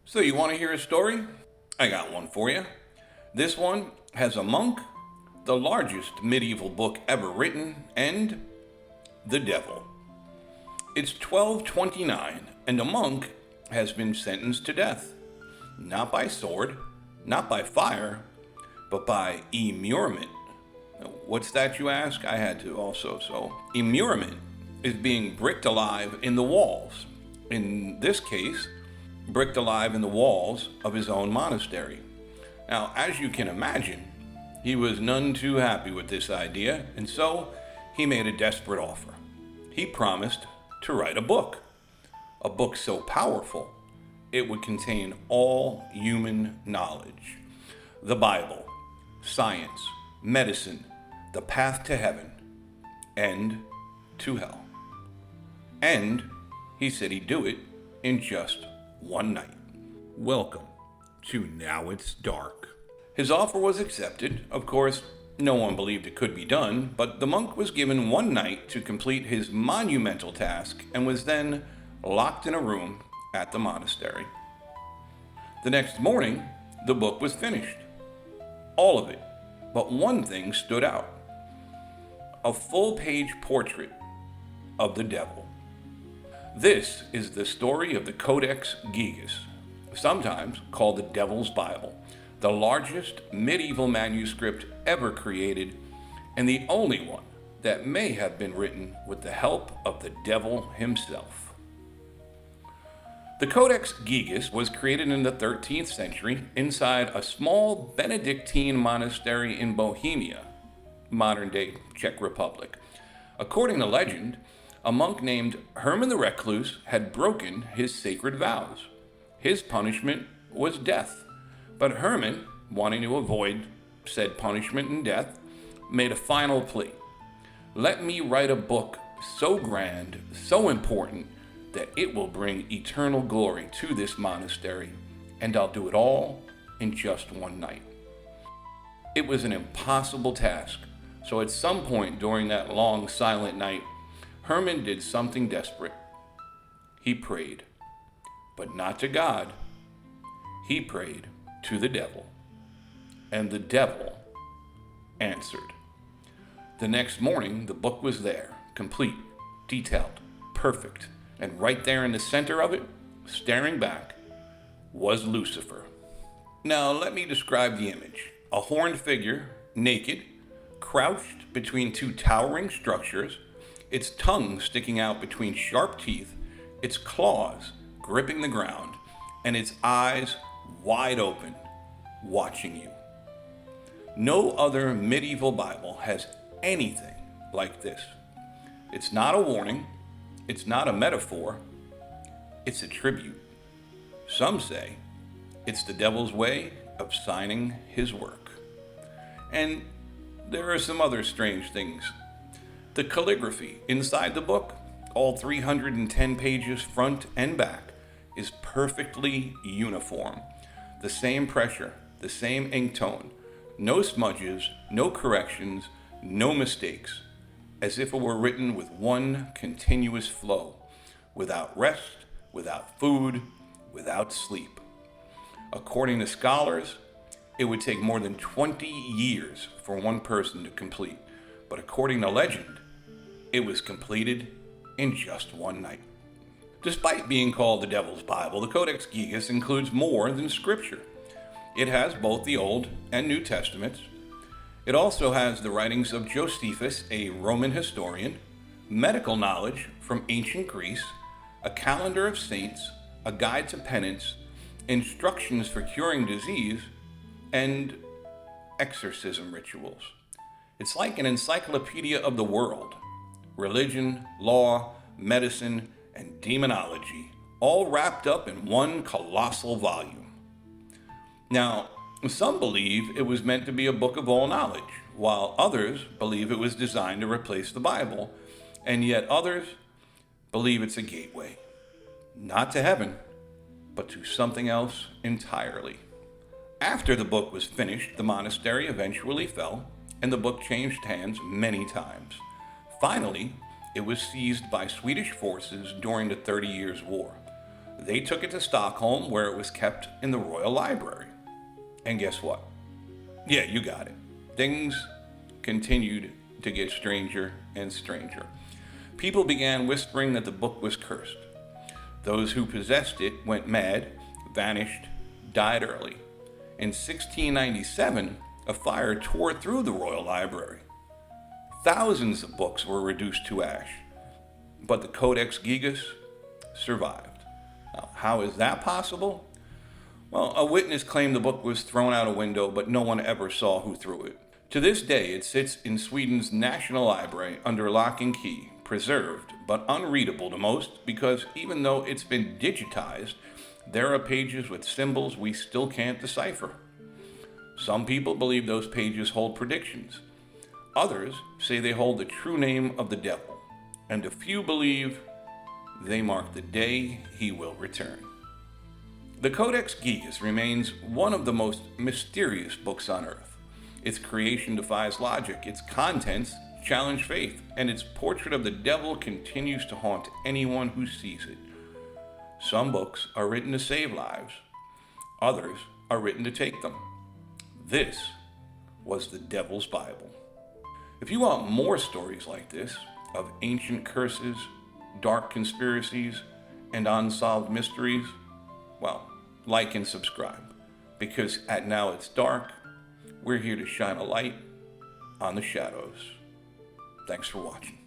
So you want to hear a story? I got one for you. This one has a monk, the largest medieval book ever written, and the devil. It's 1229, and the monk has been sentenced to death. Not by sword, not by fire, but by immurement. What's that, you ask? I had to also. So, immurement is being bricked alive in the walls. In this case, bricked alive in the walls of his own monastery. Now, as you can imagine, he was none too happy with this idea, and so he made a desperate offer. He promised to write a book so powerful it would contain all human knowledge. The Bible, science, medicine, the path to heaven, and to hell. And he said he'd do it in just one night. Welcome to Now It's Dark. His offer was accepted. Of course, no one believed it could be done, but the monk was given one night to complete his monumental task and was then locked in a room at the monastery. The next morning, the book was finished. All of it. But one thing stood out. A full-page portrait of the devil. This is the story of the Codex Gigas, sometimes called the Devil's Bible, the largest medieval manuscript ever created, and the only one that may have been written with the help of the devil himself. The Codex Gigas was created in the 13th century inside a small Benedictine monastery in Bohemia, modern-day Czech Republic. According to legend, a monk named Herman the Recluse had broken his sacred vows. His punishment was death, but Herman, wanting to avoid said punishment and death, made a final plea. Let me write a book so grand, so important, that it will bring eternal glory to this monastery, and I'll do it all in just one night. It was an impossible task, so at some point during that long silent night, Herman did something desperate. He prayed, but not to God. He prayed to the devil, and the devil answered. The next morning, the book was there, complete, detailed, perfect, and right there in the center of it, staring back, was Lucifer. Now, let me describe the image. A horned figure, naked, crouched between two towering structures, its tongue sticking out between sharp teeth, its claws gripping the ground, and its eyes wide open, watching you. No other medieval Bible has anything like this. It's not a warning, it's not a metaphor, it's a tribute. Some say it's the devil's way of signing his work. And there are some other strange things. The calligraphy inside the book, all 310 pages front and back, is perfectly uniform. The same pressure, the same ink tone, no smudges, no corrections, no mistakes, as if it were written with one continuous flow, without rest, without food, without sleep. According to scholars, it would take more than 20 years for one person to complete, but according to legend, it was completed in just one night. Despite being called the Devil's Bible, the Codex Gigas includes more than Scripture. It has both the Old and New Testaments. It also has the writings of Josephus, a Roman historian, medical knowledge from ancient Greece, a calendar of saints, a guide to penance, instructions for curing disease, and exorcism rituals. It's like an encyclopedia of the world. Religion, law, medicine, and demonology, all wrapped up in one colossal volume. Now, some believe it was meant to be a book of all knowledge, while others believe it was designed to replace the Bible, and yet others believe it's a gateway, not to heaven, but to something else entirely. After the book was finished, the monastery eventually fell, and the book changed hands many times. Finally, it was seized by Swedish forces during the 30 Years' War. They took it to Stockholm, where it was kept in the Royal Library. And guess what? Yeah, you got it. Things continued to get stranger and stranger. People began whispering that the book was cursed. Those who possessed it went mad, vanished, died early. In 1697, a fire tore through the Royal Library. Thousands of books were reduced to ash, but the Codex Gigas survived. Now, how is that possible? Well, a witness claimed the book was thrown out a window, but no one ever saw who threw it. To this day, it sits in Sweden's National Library under lock and key, preserved but unreadable to most because even though it's been digitized, there are pages with symbols we still can't decipher. Some people believe those pages hold predictions. Others say they hold the true name of the devil, and a few believe they mark the day he will return. The Codex Gigas remains one of the most mysterious books on earth. Its creation defies logic, its contents challenge faith, and its portrait of the devil continues to haunt anyone who sees it. Some books are written to save lives, others are written to take them. This was the Devil's Bible. If you want more stories like this, of ancient curses, dark conspiracies, and unsolved mysteries, well, like and subscribe, because at Now It's Dark, we're here to shine a light on the shadows. Thanks for watching.